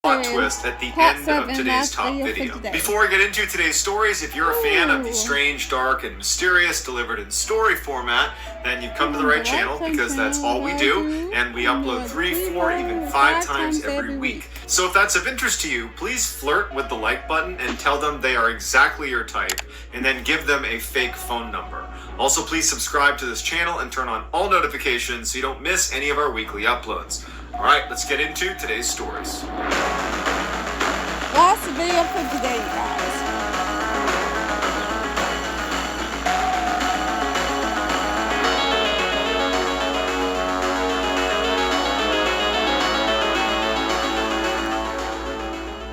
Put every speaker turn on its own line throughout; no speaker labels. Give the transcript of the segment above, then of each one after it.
plot twist at the end of today's top video. Before I get into today's stories, if you're a fan of the strange, dark, and mysterious delivered in story format, then you've come to the right channel, because that's all we do, and we upload 3, 4, even 5 times every week. So if that's of interest to you, please flirt with the like button and tell them they are exactly your type, and then give them a fake phone number. Also, please subscribe to this channel and turn on all notifications so you don't miss any of our weekly uploads. Alright, let's get into today's stories.
Last video for today, guys.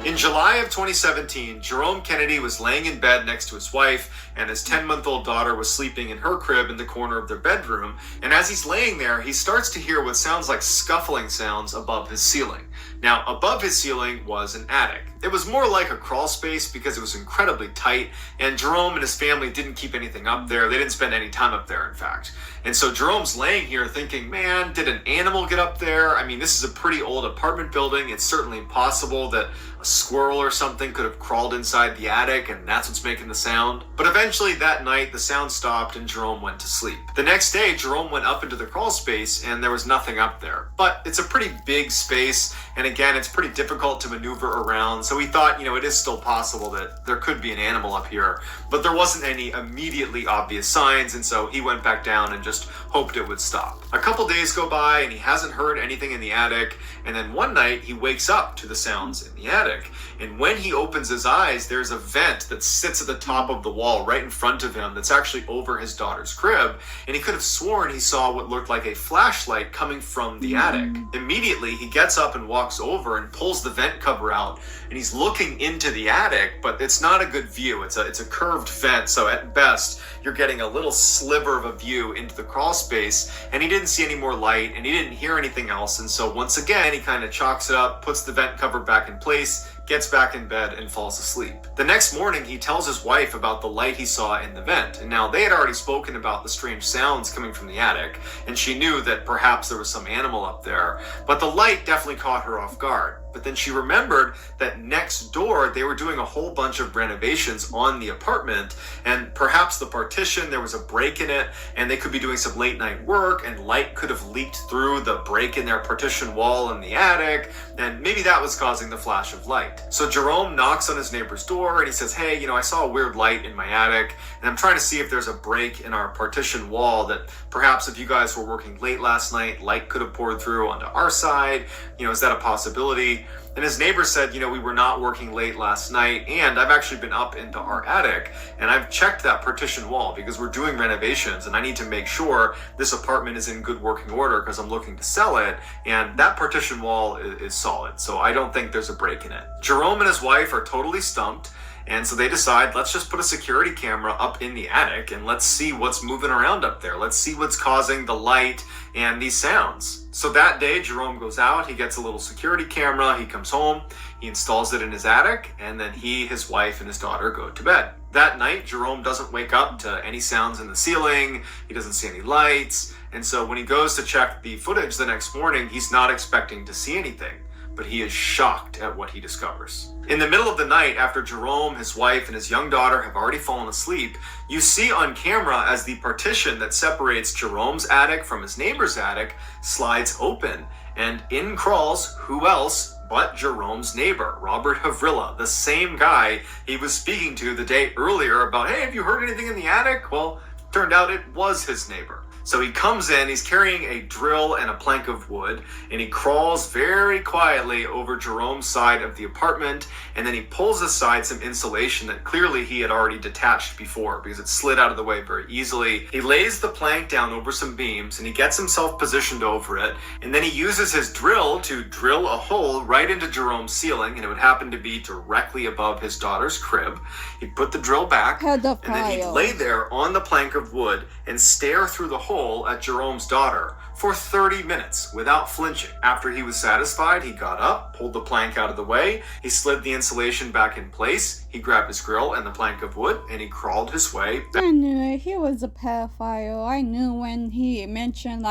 In July of 2017, Jerome Kennedy was laying in bed next to his wife, and his 10-month-old daughter was sleeping in her crib in the corner of their bedroom. And as he's laying there, he starts to hear what sounds like scuffling sounds above his ceiling. Now, above his ceiling was an attic. It was more like a crawl space because it was incredibly tight, and Jerome and his family didn't keep anything up there. They didn't spend any time up there, in fact. And so Jerome's laying here thinking, man, did an animal get up there? I mean, this is a pretty old apartment building. It's certainly possible that a squirrel or something could have crawled inside the attic, and that's what's making the sound. But eventually that night, the sound stopped and Jerome went to sleep. The next day, Jerome went up into the crawl space and there was nothing up there. But it's a pretty big space, and again, it's pretty difficult to maneuver around. So he thought, it is still possible that there could be an animal up here, but there wasn't any immediately obvious signs, and so he went back down and just hoped it would stop. A couple days go by and he hasn't heard anything in the attic, and then one night he wakes up to the sounds in the attic. And when he opens his eyes, there's a vent that sits at the top of the wall right in front of him that's actually over his daughter's crib, and he could have sworn he saw what looked like a flashlight coming from the attic. Immediately, he gets up and walks over and pulls the vent cover out, and he's looking into the attic, but it's not a good view. It's a curved vent, so at best, you're getting a little sliver of a view into the crawl space, and he didn't see any more light, and he didn't hear anything else, and so once again, he kind of chalks it up, puts the vent cover back in place, gets back in bed, and falls asleep. The next morning, he tells his wife about the light he saw in the vent, and now they had already spoken about the strange sounds coming from the attic, and she knew that perhaps there was some animal up there, but the light definitely caught her off guard. But then she remembered that next door, they were doing a whole bunch of renovations on the apartment, and perhaps the partition, there was a break in it, and they could be doing some late night work, and light could have leaked through the break in their partition wall in the attic, and maybe that was causing the flash of light. So Jerome knocks on his neighbor's door, and he says, hey, I saw a weird light in my attic, and I'm trying to see if there's a break in our partition wall that perhaps if you guys were working late last night, light could have poured through onto our side. Is that a possibility? And his neighbor said, we were not working late last night, and I've actually been up into our attic, and I've checked that partition wall because we're doing renovations, and I need to make sure this apartment is in good working order because I'm looking to sell it, and that partition wall is solid, so I don't think there's a break in it. Jerome and his wife are totally stumped, and so they decide, let's just put a security camera up in the attic and let's see what's moving around up there. Let's see what's causing the light and these sounds. So that day, Jerome goes out, he gets a little security camera, he comes home, he installs it in his attic, and then he, his wife, and his daughter go to bed. That night, Jerome doesn't wake up to any sounds in the ceiling, he doesn't see any lights, and so when he goes to check the footage the next morning, he's not expecting to see anything, but he is shocked at what he discovers. In the middle of the night, after Jerome, his wife, and his young daughter have already fallen asleep, you see on camera as the partition that separates Jerome's attic from his neighbor's attic slides open, and in crawls who else but Jerome's neighbor, Robert Havrilla, the same guy he was speaking to the day earlier about, hey, have you heard anything in the attic? Well, turned out it was his neighbor. So he comes in, he's carrying a drill and a plank of wood, and he crawls very quietly over Jerome's side of the apartment, and then he pulls aside some insulation that clearly he had already detached before because it slid out of the way very easily. He lays the plank down over some beams, and he gets himself positioned over it, and then he uses his drill to drill a hole right into Jerome's ceiling, and it would happen to be directly above his daughter's crib. He'd put the drill back, and then he'd lay there on the plank of wood and stare through the hole at Jerome's daughter for 30 minutes without flinching. After he was satisfied, he got up, pulled the plank out of the way, he slid the insulation back in place, he grabbed his grill and the plank of wood, and he crawled his way back.
I knew it. He was a pedophile. I knew when he mentioned,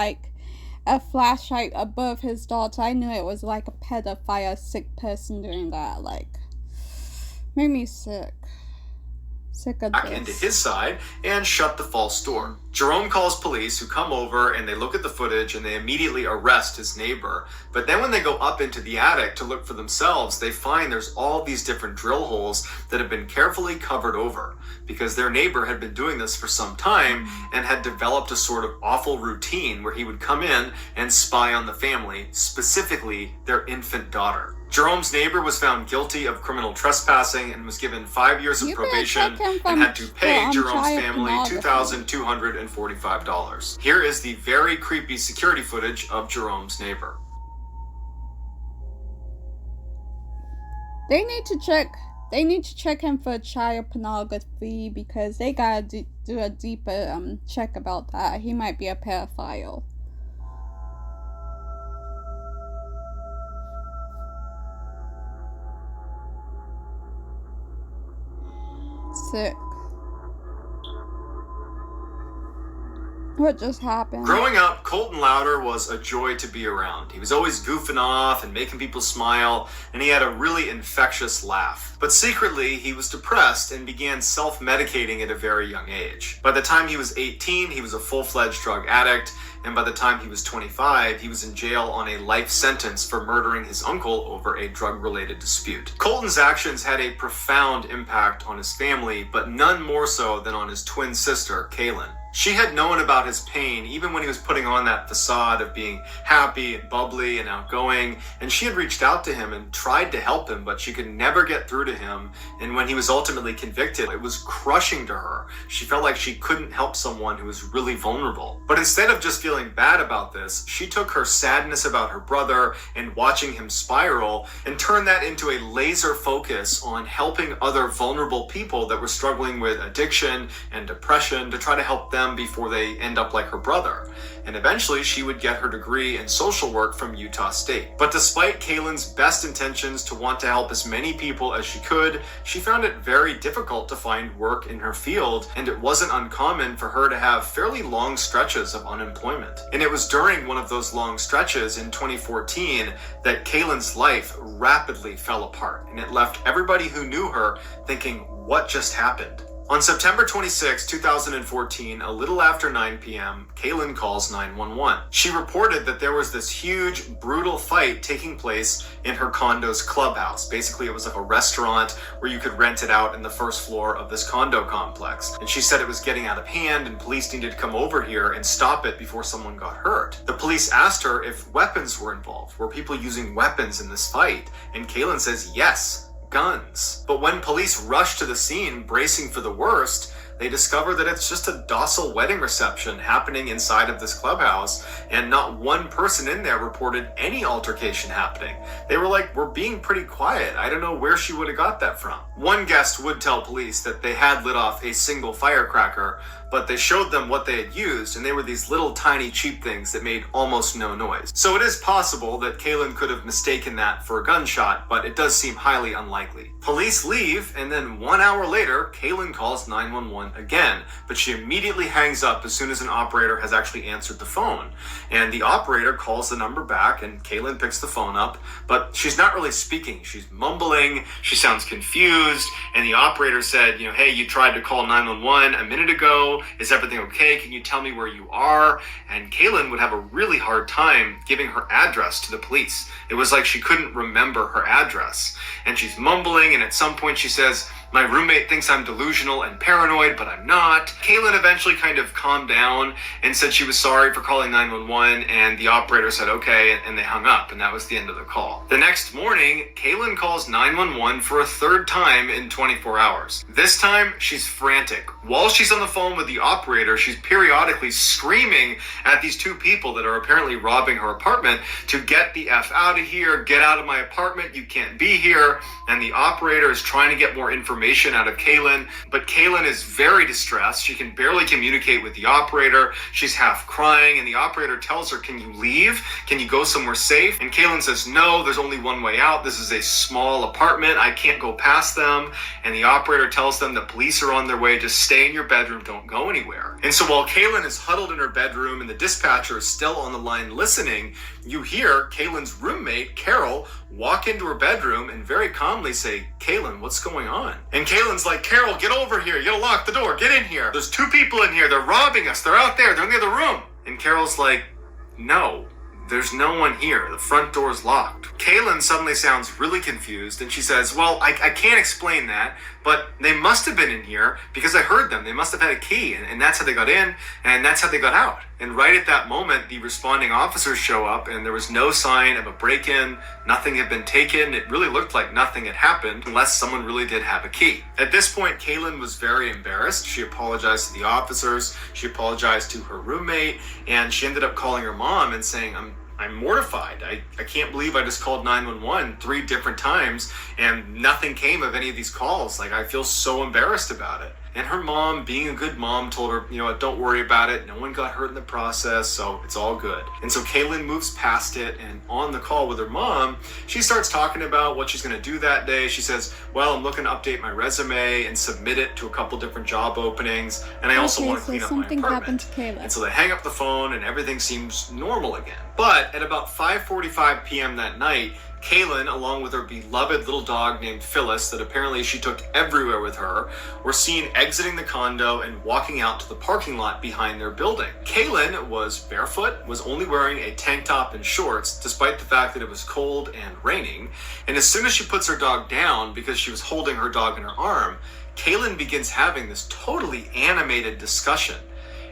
a flashlight above his daughter, I knew it was like a pedophile, sick person doing that. Like, made me sick. Sick of
back
this.
into his side and shut the false door. Jerome calls police, who come over and they look at the footage and they immediately arrest his neighbor. But then when they go up into the attic to look for themselves, they find there's all these different drill holes that have been carefully covered over because their neighbor had been doing this for some time and had developed a sort of awful routine where he would come in and spy on the family, specifically their infant daughter. Jerome's neighbor was found guilty of criminal trespassing and was given 5 years of probation and had to pay Jerome's family $2,245. Here is the very creepy security footage of Jerome's neighbor.
They need to check him for child pornography because they gotta do a deeper check about that. He might be a pedophile. Sick. What just happened?
Growing up, Colton Louder was a joy to be around. He was always goofing off and making people smile, and he had a really infectious laugh. But secretly, he was depressed and began self-medicating at a very young age. By the time he was 18, he was a full-fledged drug addict, and by the time he was 25, he was in jail on a life sentence for murdering his uncle over a drug-related dispute. Colton's actions had a profound impact on his family, but none more so than on his twin sister, Kaelyn. She had known about his pain even when he was putting on that facade of being happy and bubbly and outgoing, and she had reached out to him and tried to help him, but she could never get through to him, and when he was ultimately convicted, it was crushing to her. She felt like she couldn't help someone who was really vulnerable. But instead of just feeling bad about this, she took her sadness about her brother and watching him spiral and turned that into a laser focus on helping other vulnerable people that were struggling with addiction and depression to try to help them before they end up like her brother. And eventually she would get her degree in social work from Utah State. But despite Kaelyn's best intentions to want to help as many people as she could, she found it very difficult to find work in her field, and it wasn't uncommon for her to have fairly long stretches of unemployment. And it was during one of those long stretches in 2014 that Kaelyn's life rapidly fell apart, and it left everybody who knew her thinking, what just happened? On September 26, 2014, a little after 9 p.m., Kaelyn calls 911. She reported that there was this huge, brutal fight taking place in her condo's clubhouse. Basically, it was like a restaurant where you could rent it out in the first floor of this condo complex. And she said it was getting out of hand and police needed to come over here and stop it before someone got hurt. The police asked her if weapons were involved. Were people using weapons in this fight? And Kaelyn says yes. Guns. But when police rush to the scene, bracing for the worst, they discover that it's just a docile wedding reception happening inside of this clubhouse, and not one person in there reported any altercation happening. They were like, we're being pretty quiet. I don't know where she would have got that from. One guest would tell police that they had lit off a single firecracker, but they showed them what they had used, and they were these little tiny cheap things that made almost no noise. So it is possible that Kaelyn could have mistaken that for a gunshot, but it does seem highly unlikely. Police leave, and then 1 hour later, Kaelyn calls 911 again, but she immediately hangs up as soon as an operator has actually answered the phone. And the operator calls the number back, and Kaelyn picks the phone up, but she's not really speaking. She's mumbling, she sounds confused, and the operator said, hey, you tried to call 911 a minute ago. Is everything okay? Can you tell me where you are? And Kaelyn would have a really hard time giving her address to the police. It was like she couldn't remember her address. And she's mumbling, and at some point she says, my roommate thinks I'm delusional and paranoid, but I'm not. Kaelyn eventually kind of calmed down and said she was sorry for calling 911, and the operator said okay, and they hung up, and that was the end of the call. The next morning, Kaelyn calls 911 for a third time in 24 hours. This time, she's frantic. While she's on the phone with the operator, she's periodically screaming at these two people that are apparently robbing her apartment to get the F out of here, get out of my apartment, you can't be here. And the operator is trying to get more information information out of Kaelyn, but Kaelyn is very distressed. She can barely communicate with the operator. She's half crying, and the operator tells her, "Can you leave? Can you go somewhere safe?" And Kaelyn says, "No, there's only one way out. This is a small apartment. I can't go past them." And the operator tells them the police are on their way. Just stay in your bedroom. Don't go anywhere. And so while Kaelyn is huddled in her bedroom and the dispatcher is still on the line listening, you hear Kaelyn's roommate, Carol, walk into her bedroom and very calmly say, "Kaelyn, what's going on?" And Kaelyn's like, "Carol, get over here. You gotta lock the door. Get in here. There's 2 people in here. They're robbing us. They're out there. They're in the other room." And Carol's like, "No. There's no one here. The front door's locked." Kaelyn suddenly sounds really confused, and she says, "Well, I can't explain that, but they must have been in here because I heard them. They must have had a key, and that's how they got in, and that's how they got out." And right at that moment, the responding officers show up, and there was no sign of a break-in. Nothing had been taken. It really looked like nothing had happened unless someone really did have a key. At this point, Kaelyn was very embarrassed. She apologized to the officers. She apologized to her roommate, and she ended up calling her mom and saying, I'm mortified. I can't believe I just called 911 3 different times and nothing came of any of these calls. Like, I feel so embarrassed about it. And her mom, being a good mom, told her, "Don't worry about it. No one got hurt in the process, so it's all good." And so Kaelyn moves past it, and on the call with her mom, she starts talking about what she's going to do that day. She says, "Well, I'm looking to update my resume and submit it to a couple different job openings, and I also want to clean up my apartment."
Something happened to Kaelyn.
And so they hang up the phone, and everything seems normal again. But at about 5:45 p.m. that night, Kaelyn, along with her beloved little dog named Phyllis that apparently she took everywhere with her, were seen exiting the condo and walking out to the parking lot behind their building. Kaelyn was barefoot, was only wearing a tank top and shorts, despite the fact that it was cold and raining. And as soon as she puts her dog down, because she was holding her dog in her arm, Kaelyn begins having this totally animated discussion,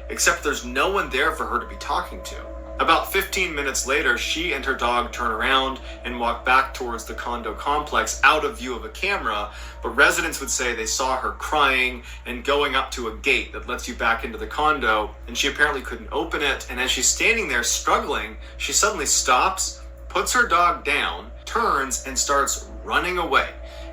except there's no one there for her to be talking to. About 15 minutes later, she and her dog turn around and walk back towards the condo complex out of view of a camera, but residents would say they saw her crying and going up to a gate that lets you back into the condo, and she apparently couldn't open it, and as she's standing there struggling, she suddenly stops, puts her dog down, turns, and starts running away.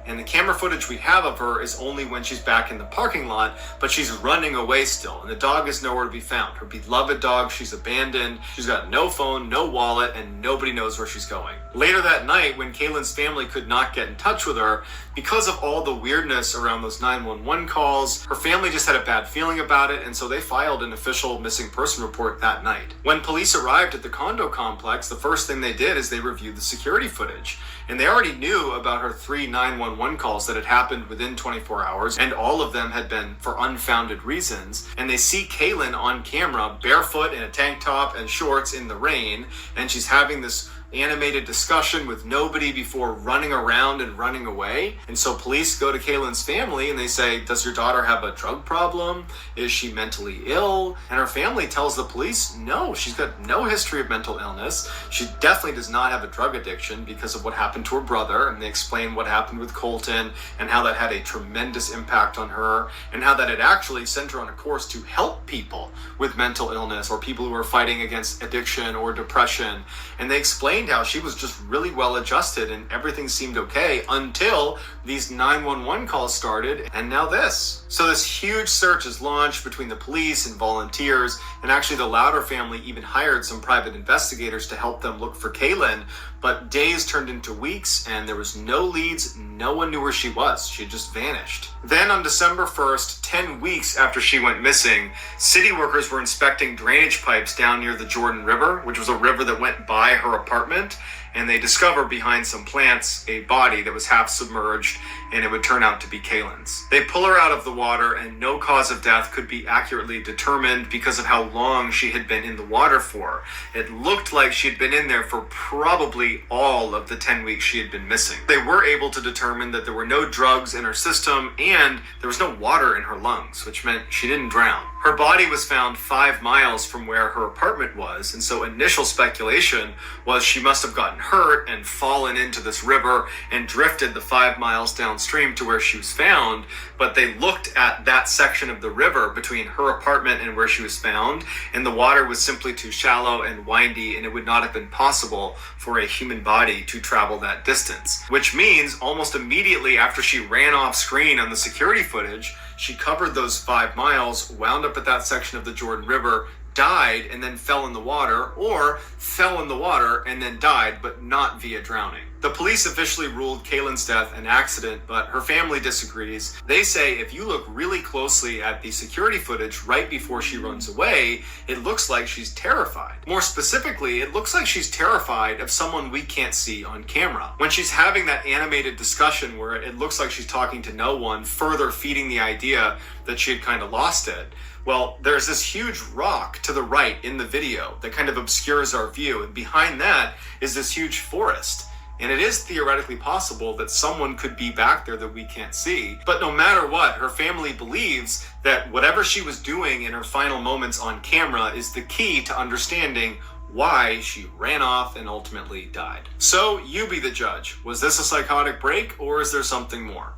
And the camera footage we have of her is only when she's back in the parking lot, but she's running away still, and the dog is nowhere to be found. Her beloved dog, she's abandoned. She's got no phone, no wallet, and nobody knows where she's going. Later that night, when Kaelyn's family could not get in touch with her, because of all the weirdness around those 911 calls, her family just had a bad feeling about it, and so they filed an official missing person report that night. When police arrived at the condo complex, the first thing they did is they reviewed the security footage. And they already knew about her 3 911 calls that had happened within 24 hours, and all of them had been for unfounded reasons. And they see Kaelyn on camera, barefoot in a tank top and shorts in the rain, and she's having this animated discussion with nobody before running around and running away. And so police go to Kaelyn's family and they say, "Does your daughter have a drug problem? Is she mentally ill?" And her family tells the police, no, she's got no history of mental illness. She definitely does not have a drug addiction because of what happened to her brother. And they explain what happened with Colton and how that had a tremendous impact on her, and how that had actually sent her on a course to help people with mental illness or people who are fighting against addiction or depression. And they explained how she was just really well adjusted and everything seemed okay until these 911 calls started, and now this. So this huge search is launched between the police and volunteers, and actually the Louder family even hired some private investigators to help them look for Kaelyn. But days turned into weeks and there was no leads. No one knew where she was. She had just vanished. Then on December 1st, 10 weeks after she went missing, city workers were inspecting drainage pipes down near the Jordan River, which was a river that went by her apartment. And they discovered behind some plants a body that was half submerged, and it would turn out to be Kaelyn's. They pull her out of the water, and no cause of death could be accurately determined because of how long she had been in the water for. It looked like she had been in there for probably all of the 10 weeks she had been missing. They were able to determine that there were no drugs in her system, and there was no water in her lungs, which meant she didn't drown. Her body was found 5 miles from where her apartment was, and so initial speculation was she must have gotten hurt and fallen into this river and drifted the 5 miles downstream to where she was found. But they looked at that section of the river between her apartment and where she was found, and the water was simply too shallow and windy, and it would not have been possible for a human body to travel that distance. Which means almost immediately after she ran off screen on the security footage, she covered those 5 miles, wound up at that section of the Jordan River, died, and then fell in the water, or fell in the water and then died, but not via drowning. The police officially ruled Kaelyn's death an accident, but her family disagrees. They say if you look really closely at the security footage right before she runs away, it looks like she's terrified. More specifically, it looks like she's terrified of someone we can't see on camera. When she's having that animated discussion where it looks like she's talking to no one, further feeding the idea that she had kind of lost it. Well, there's this huge rock to the right in the video that kind of obscures our view, and behind that is this huge forest. And it is theoretically possible that someone could be back there that we can't see. But no matter what, her family believes that whatever she was doing in her final moments on camera is the key to understanding why she ran off and ultimately died. So you be the judge. Was this a psychotic break, or is there something more?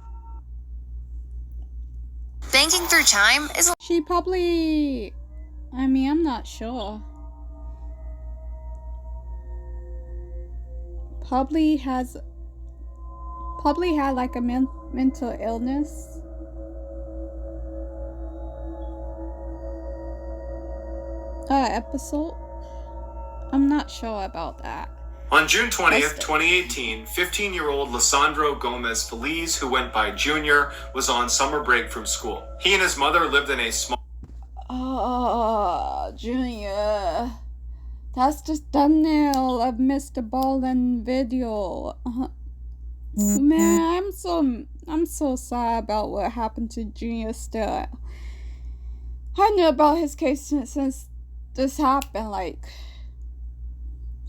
Banking through Chime is...
She probably... I mean, I'm not sure. Probably had like a mental illness. Episode. I'm not sure about that.
On June 20th, 2018, 15-year-old Lisandro Gomez Feliz, who went by Junior, was on summer break from school. He and his mother lived in a small...
Oh, Junior. That's the thumbnail of Mr. Ballen video. Man, I'm so sad about what happened to Junior still. I knew about his case since this happened, like...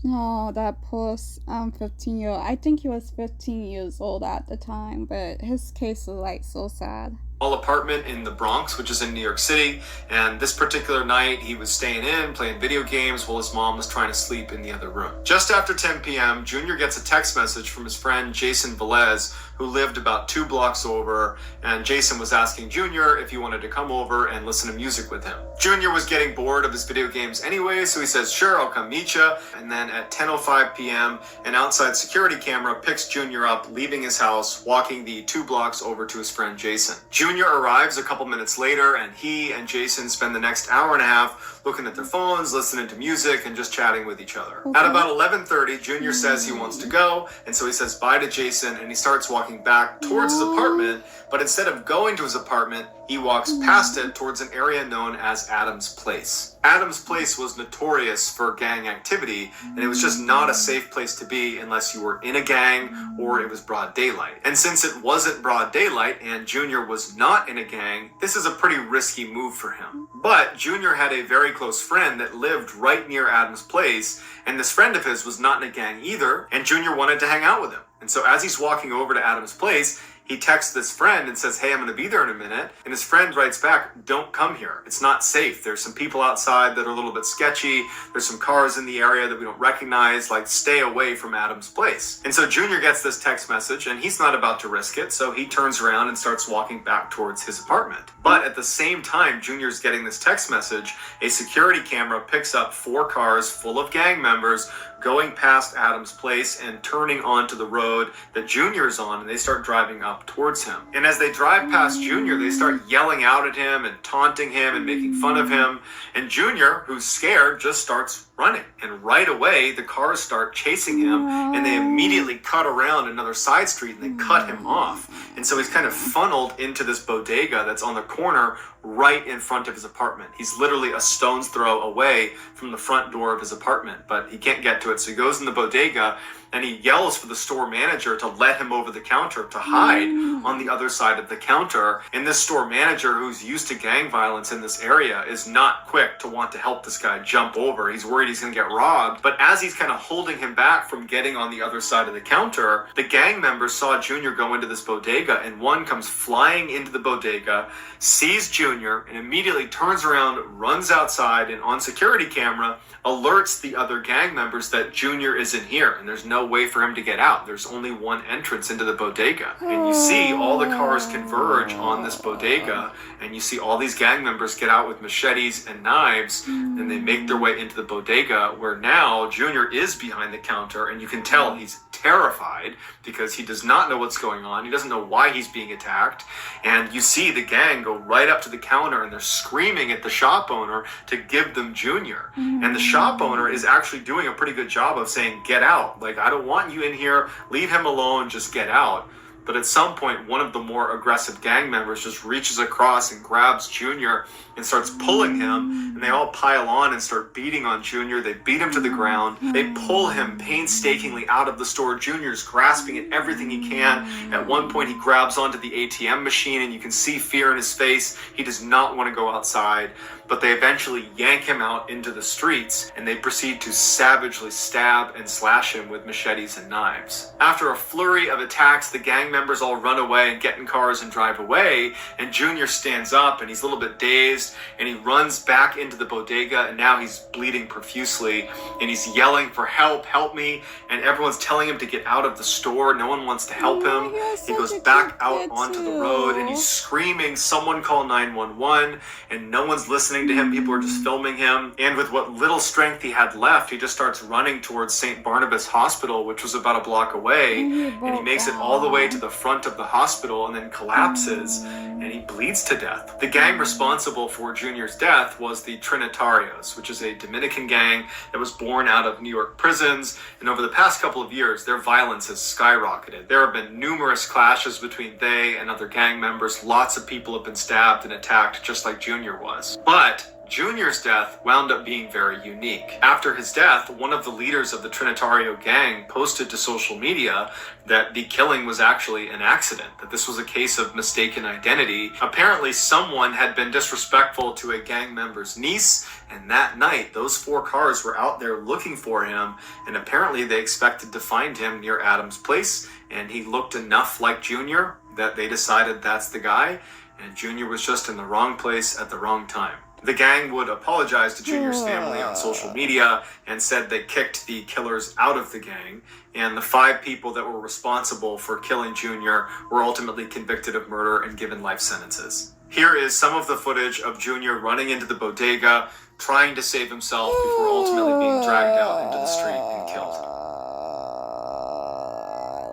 Oh, that poor 15-year-old. I think he was 15 years old at the time, but his case is like so sad.
Apartment in the Bronx, which is in New York City, and this particular night he was staying in, playing video games while his mom was trying to sleep in the other room. Just after 10 p.m., Junior gets a text message from his friend Jason Velez, who lived about 2 blocks over, and Jason was asking Junior if he wanted to come over and listen to music with him. Junior was getting bored of his video games anyway, so he says, sure, I'll come meet you. And then at 10:05 p.m., an outside security camera picks Junior up, leaving his house, walking the 2 blocks over to his friend Jason. Junior arrives a couple minutes later, and he and Jason spend the next hour and a half looking at their phones, listening to music, and just chatting with each other.
Okay.
At about 11:30, Junior says he wants to go, and so he says bye to Jason, and he starts walking back towards his apartment, but instead of going to his apartment, he walks past it towards an area known as Adam's Place. Adam's Place was notorious for gang activity, and it was just not a safe place to be unless you were in a gang or it was broad daylight. And since it wasn't broad daylight and Junior was not in a gang, this is a pretty risky move for him. But Junior had a very close friend that lived right near Adam's Place, and this friend of his was not in a gang either, and Junior wanted to hang out with him. And so as he's walking over to Adam's Place, he texts this friend and says, hey, I'm going to be there in a minute. And his friend writes back, don't come here. It's not safe. There's some people outside that are a little bit sketchy. There's some cars in the area that we don't recognize. Like, stay away from Adam's Place. And so Junior gets this text message, and he's not about to risk it. So he turns around and starts walking back towards his apartment. But at the same time Junior's getting this text message, a security camera picks up 4 cars full of gang members going past Adam's Place and turning onto the road that Junior's on, and they start driving up towards him. And as they drive past Junior, they start yelling out at him and taunting him and making fun of him. And Junior, who's scared, just starts running. And right away, the cars start chasing him, and they immediately cut around another side street and they cut him off. And so he's kind of funneled into this bodega that's on the corner right in front of his apartment. He's literally a stone's throw away from the front door of his apartment, but he can't get to it. So he goes in the bodega and he yells for the store manager to let him over the counter to hide on the other side of the counter. And this store manager, who's used to gang violence in this area, is not quick to want to help this guy jump over. He's worried he's going to get robbed. But as he's kind of holding him back from getting on the other side of the counter, the gang members saw Junior go into this bodega, and one comes flying into the bodega, sees Junior, and immediately turns around, runs outside, and on security camera alerts the other gang members that Junior is in here and there's no no way for him to get out. There's only one entrance into the bodega. And you see all the cars converge on this bodega, and you see all these gang members get out with machetes and knives, and they make their way into the bodega, where now Junior is behind the counter, and you can tell he's terrified because he does not know what's going on. He doesn't know why he's being attacked. And you see the gang go right up to the counter, and they're screaming at the shop owner to give them Junior. And the shop owner is actually doing a pretty good job of saying, get out. Like, I don't want you in here. Leave him alone. Just get out. But at some point, one of the more aggressive gang members just reaches across and grabs Junior and starts pulling him, and they all pile on and start beating on Junior. They beat him to the ground. They pull him painstakingly out of the store. Junior's grasping at everything he can. At one point, he grabs onto the ATM machine, and you can see fear in his face. He does not want to go outside, but they eventually yank him out into the streets, and they proceed to savagely stab and slash him with machetes and knives. After a flurry of attacks, the gang members all run away and get in cars and drive away, and Junior stands up, and he's a little bit dazed, and he runs back into the bodega, and now he's bleeding profusely, and he's yelling for help, help me, and everyone's telling him to get out of the store. No one wants to help him. He goes back out onto the road, and he's screaming, someone call 911, and no one's listening to him. People are just filming him, and with what little strength he had left, he just starts running towards St. Barnabas Hospital, which was about a block away, and he makes it all the way to the front of the hospital and then collapses, and he bleeds to death. The gang responsible for Junior's death was the Trinitarios, which is a Dominican gang that was born out of New York prisons, and over the past couple of years, their violence has skyrocketed. There have been numerous clashes between they and other gang members. Lots of people have been stabbed and attacked, just like Junior was. But Junior's death wound up being very unique. After his death, one of the leaders of the Trinitario gang posted to social media that the killing was actually an accident, that this was a case of mistaken identity. Apparently, someone had been disrespectful to a gang member's niece, and that night, those 4 cars were out there looking for him, and apparently they expected to find him near Adam's place, and he looked enough like Junior that they decided that's the guy, and Junior was just in the wrong place at the wrong time. The gang would apologize to Junior's family on social media and said they kicked the killers out of the gang, and the 5 people that were responsible for killing Junior were ultimately convicted of murder and given life sentences. Here is some of the footage of Junior running into the bodega, trying to save himself before ultimately being dragged out into the street and killed.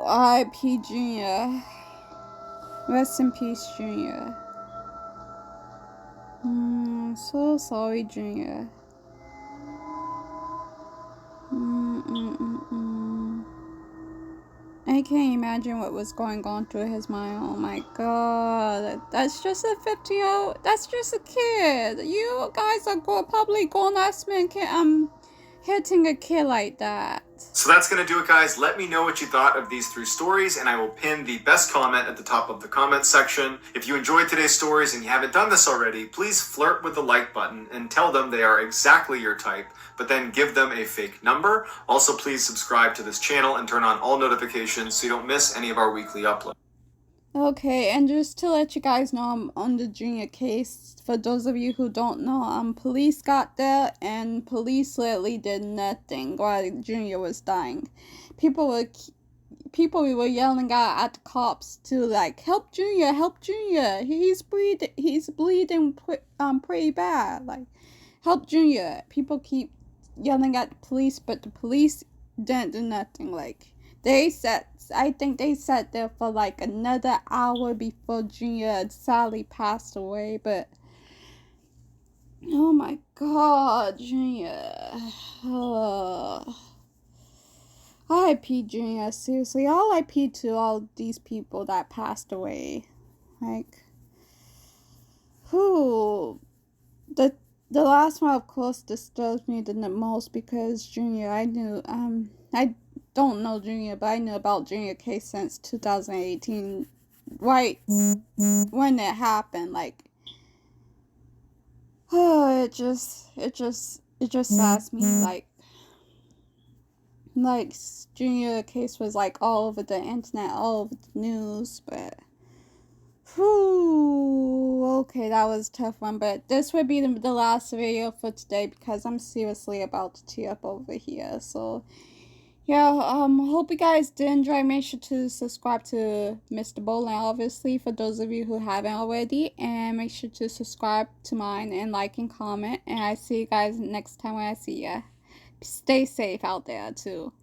R.I.P. Junior. Rest in peace, Junior. So sorry, Junior. I can't imagine what was going on through his mind. Oh my god. That's just a 50-year-old. That's just a kid. You guys are probably going last minute hitting a kid like that.
So that's going to do it, guys. Let me know what you thought of these 3 stories, and I will pin the best comment at the top of the comment section. If you enjoyed today's stories and you haven't done this already, please flirt with the like button and tell them they are exactly your type, but then give them a fake number. Also, please subscribe to this channel and turn on all notifications so you don't miss any of our weekly uploads.
Okay, and just to let you guys know, I'm on the Junior case. For those of you who don't know, police got there, and police literally did nothing while Junior was dying. People were yelling out at the cops to like, help Junior, he's bleeding pretty bad, like, help Junior. People keep yelling at the police, but the police didn't do nothing. Like, I think they sat there for like another hour before Junior sadly passed away, but oh my god, Junior. R.I.P. Junior, seriously, R.I.P. to all these people that passed away. Like, who? The last one, of course, disturbs me the most because Junior, I knew, I don't know Junior, but I knew about Junior case since 2018, right when it happened. Like, oh, it just saddens me. Like Junior case was like all over the internet, all over the news, but okay, that was a tough one. But this would be the last video for today because I'm seriously about to tear up over here. So Yeah, hope you guys did enjoy. Make sure to subscribe to Mr. Bolin, obviously, for those of you who haven't already. And make sure to subscribe to mine and like and comment. And I see you guys next time when I see ya. Stay safe out there, too.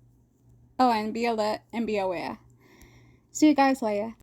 Oh, and be alert and be aware. See you guys later.